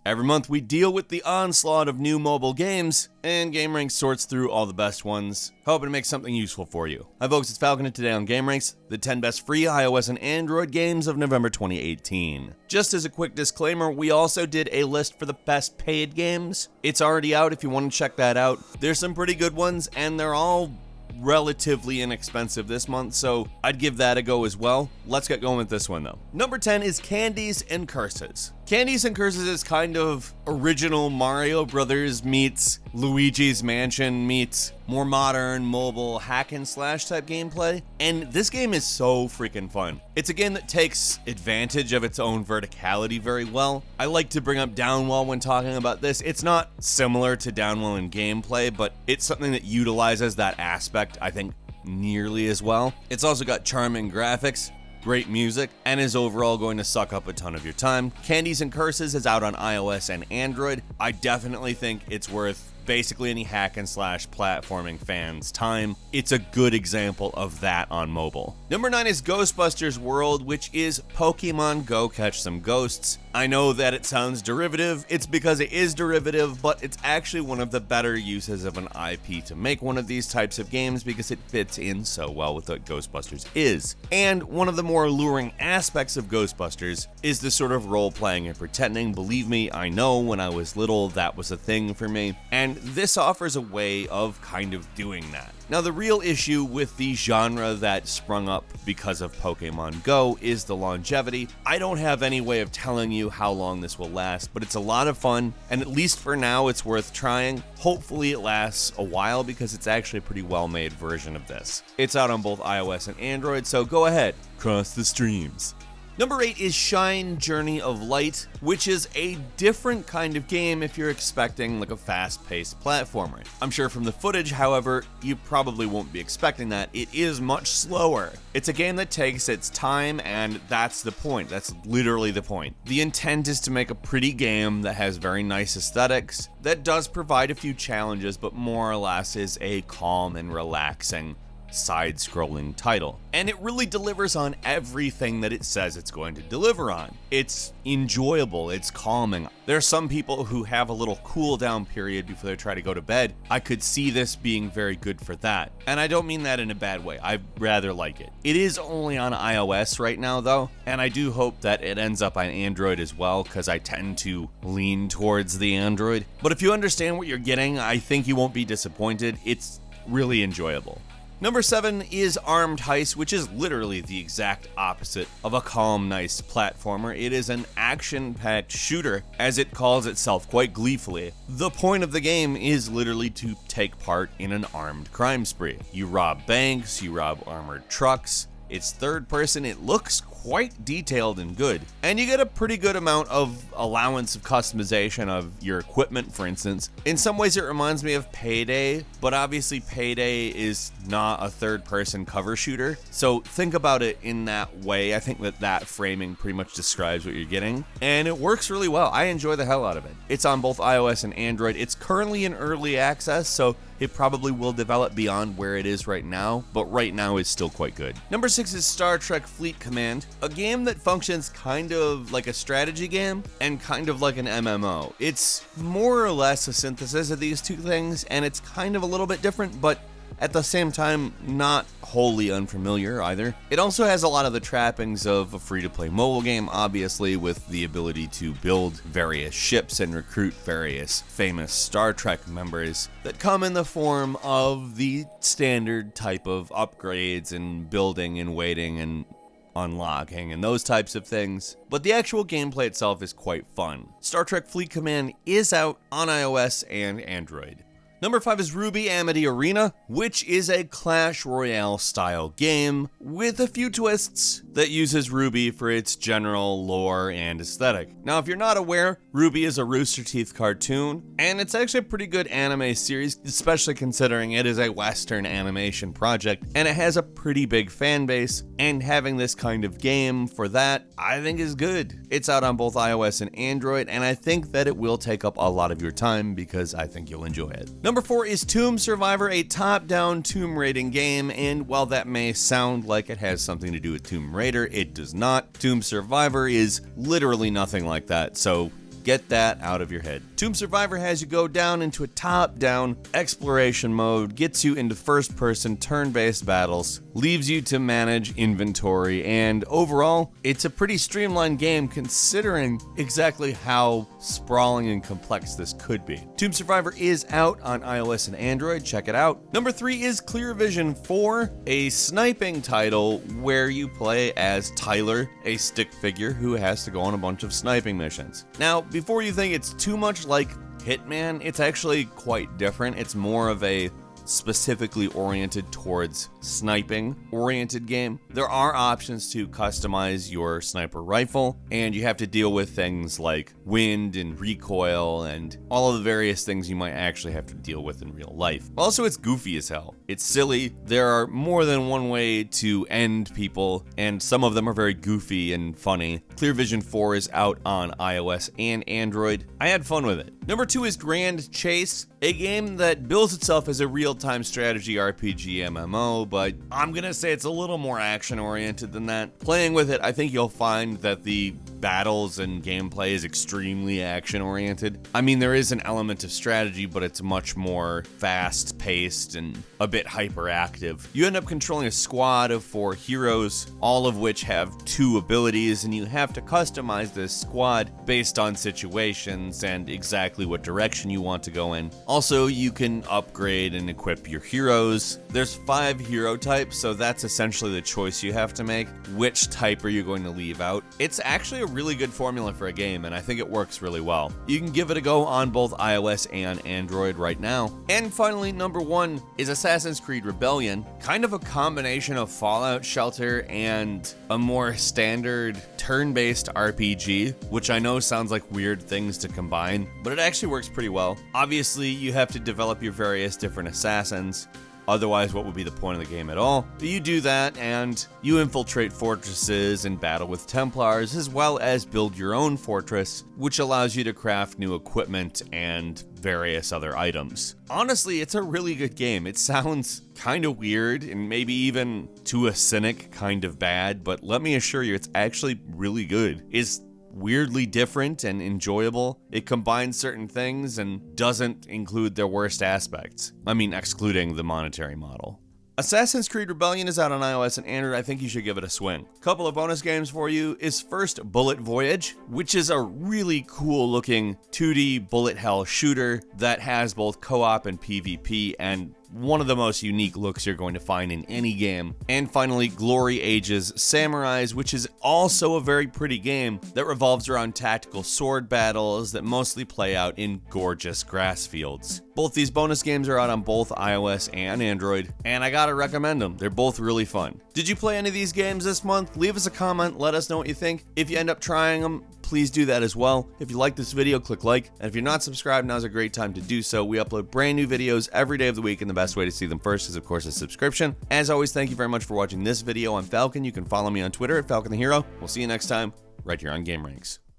Every month we deal with the onslaught of new mobile games, and GameRanks sorts through all the best ones, hoping to make something useful for you. Hi folks, it's Falcon, and today on GameRanks, the 10 best free iOS and Android games of November 2018. Just as a quick disclaimer, we also did a list for the best paid games. It's already out if you want to check that out. There's some pretty good ones, and they're all relatively inexpensive this month, so I'd give that a go as well. Let's get going with this one though. Number 10 is Candies and Curses. Candies and Curses is kind of original Mario Brothers meets Luigi's Mansion meets more modern mobile hack and slash type gameplay, and this game is so freaking fun. It's a game that takes advantage of its own verticality very well. I like to bring up Downwell when talking about this. It's not similar to Downwell in gameplay, but it's something that utilizes that aspect, I think, nearly as well. It's also got charming graphics, great music, and is overall going to suck up a ton of your time. Candies and Curses is out on iOS and Android. I definitely think it's worth basically any hack and slash platforming fans' time. It's a good example of that on mobile. Number 9 is Ghostbusters World, which is Pokemon Go Catch Some Ghosts. I know that it sounds derivative. It's because it is derivative, but it's actually one of the better uses of an IP to make one of these types of games because it fits in so well with what Ghostbusters is. And one of the more alluring aspects of Ghostbusters is the sort of role-playing and pretending. Believe me, I know when I was little that was a thing for me, and this offers a way of kind of doing that. Now, the real issue with the genre that sprung up because of Pokemon Go is the longevity. I don't have any way of telling you how long this will last, but it's a lot of fun, and at least for now, it's worth trying. Hopefully it lasts a while because it's actually a pretty well-made version of this. It's out on both iOS and Android, so go ahead, cross the streams. Number 8 is Shine Journey of Light, which is a different kind of game if you're expecting like a fast-paced platformer. I'm sure from the footage, however, you probably won't be expecting that. It is much slower. It's a game that takes its time, and that's the point. That's literally the point. The intent is to make a pretty game that has very nice aesthetics, that does provide a few challenges, but more or less is a calm and relaxing side-scrolling title. And it really delivers on everything that it says it's going to deliver on. It's enjoyable, it's calming. There are some people who have a little cool down period before they try to go to bed. I could see this being very good for that. And I don't mean that in a bad way. I rather like it. It is only on iOS right now though, and I do hope that it ends up on Android as well, because I tend to lean towards the Android. But if you understand what you're getting, I think you won't be disappointed. It's really enjoyable. Number 7 is Armed Heist, which is literally the exact opposite of a calm, nice platformer. It is an action-packed shooter, as it calls itself quite gleefully. The point of the game is literally to take part in an armed crime spree. You rob banks, you rob armored trucks. It's third person, it looks quite detailed and good, and you get a pretty good amount of allowance of customization of your equipment, for instance. In some ways it reminds me of Payday, but obviously Payday is not a third person cover shooter, so think about it in that way. I think that framing pretty much describes what you're getting, and it works really well. I enjoy the hell out of it. It's on both iOS and Android. It's currently in early access, so it probably will develop beyond where it is right now, but right now it's still quite good. Number 6 is Star Trek Fleet Command, a game that functions kind of like a strategy game and kind of like an MMO. It's more or less a synthesis of these two things, and it's kind of a little bit different, but at the same time, not wholly unfamiliar either. It also has a lot of the trappings of a free-to-play mobile game, obviously, with the ability to build various ships and recruit various famous Star Trek members that come in the form of the standard type of upgrades and building and waiting and unlocking and those types of things, but the actual gameplay itself is quite fun. Star Trek Fleet Command is out on iOS and Android. Number 5 is RWBY Amity Arena, which is a Clash Royale style game with a few twists that uses RWBY for its general lore and aesthetic. Now, if you're not aware, RWBY is a Rooster Teeth cartoon, and it's actually a pretty good anime series, especially considering it is a Western animation project, and it has a pretty big fan base, and having this kind of game for that, I think is good. It's out on both iOS and Android, and I think that it will take up a lot of your time because I think you'll enjoy it. Number 4 is Tomb Survivor, a top-down tomb raiding game, and while that may sound like it has something to do with Tomb Raider, it does not. Tomb Survivor is literally nothing like that, so Get that out of your head. Tomb Survivor has you go down into a top-down exploration mode, gets you into first-person turn-based battles, leaves you to manage inventory, and overall, it's a pretty streamlined game considering exactly how sprawling and complex this could be. Tomb Survivor is out on iOS and Android, check it out. Number 3 is Clear Vision 4, a sniping title where you play as Tyler, a stick figure who has to go on a bunch of sniping missions. Now, before you think it's too much like Hitman, it's actually quite different. It's more of a specifically oriented towards sniping oriented game. There are options to customize your sniper rifle, and you have to deal with things like wind and recoil and all of the various things you might actually have to deal with in real life. Also, it's goofy as hell. It's silly. There are more than one way to end people, and some of them are very goofy and funny. Clear Vision 4 is out on iOS and Android. I had fun with it. Number 2 is Grand Chase, a game that bills itself as a real-time strategy RPG MMO, but I'm gonna say it's a little more action-oriented than that. Playing with it, I think you'll find that the battles and gameplay is extremely action-oriented. I mean, there is an element of strategy, but it's much more fast-paced and a bit hyperactive. You end up controlling a squad of 4 heroes, all of which have 2 abilities, and you have to customize this squad based on situations and exactly what direction you want to go in. Also, you can upgrade and equip your heroes. There's 5 hero types, so that's essentially the choice you have to make. Which type are you going to leave out? It's actually a really good formula for a game, and I think it works really well. You can give it a go on both iOS and Android right now. And finally, number 1 is Assassin's Creed Rebellion, kind of a combination of Fallout Shelter and a more standard turn-based RPG, which I know sounds like weird things to combine, but it actually works pretty well. Obviously, you have to develop your various different assassins. Otherwise, what would be the point of the game at all? But you do that, and you infiltrate fortresses and battle with Templars, as well as build your own fortress, which allows you to craft new equipment and various other items. Honestly, it's a really good game. It sounds kind of weird, and maybe even to a cynic kind of bad, but let me assure you, it's actually really good. It's weirdly different and enjoyable. It combines certain things and doesn't include their worst aspects. I mean, excluding the monetary model. Assassin's Creed Rebellion is out on iOS and Android. I think you should give it a swing. Couple of bonus games for you is first Bullet Voyage, which is a really cool looking 2D bullet hell shooter that has both co-op and PvP, and one of the most unique looks you're going to find in any game. And finally, Glory Ages Samurais, which is also a very pretty game that revolves around tactical sword battles that mostly play out in gorgeous grass fields. Both these bonus games are out on both iOS and Android, and I gotta recommend them. They're both really fun. Did you play any of these games this month? Leave us a comment, let us know what you think. If you end up trying them, please do that as well. If you like this video, click like, and if you're not subscribed, now's a great time to do so. We upload brand new videos every day of the week, and the best way to see them first is, of course, a subscription. As always, thank you very much for watching this video. I'm Falcon. You can follow me on Twitter at Falcon the Hero. We'll see you next time, right here on Game Ranks.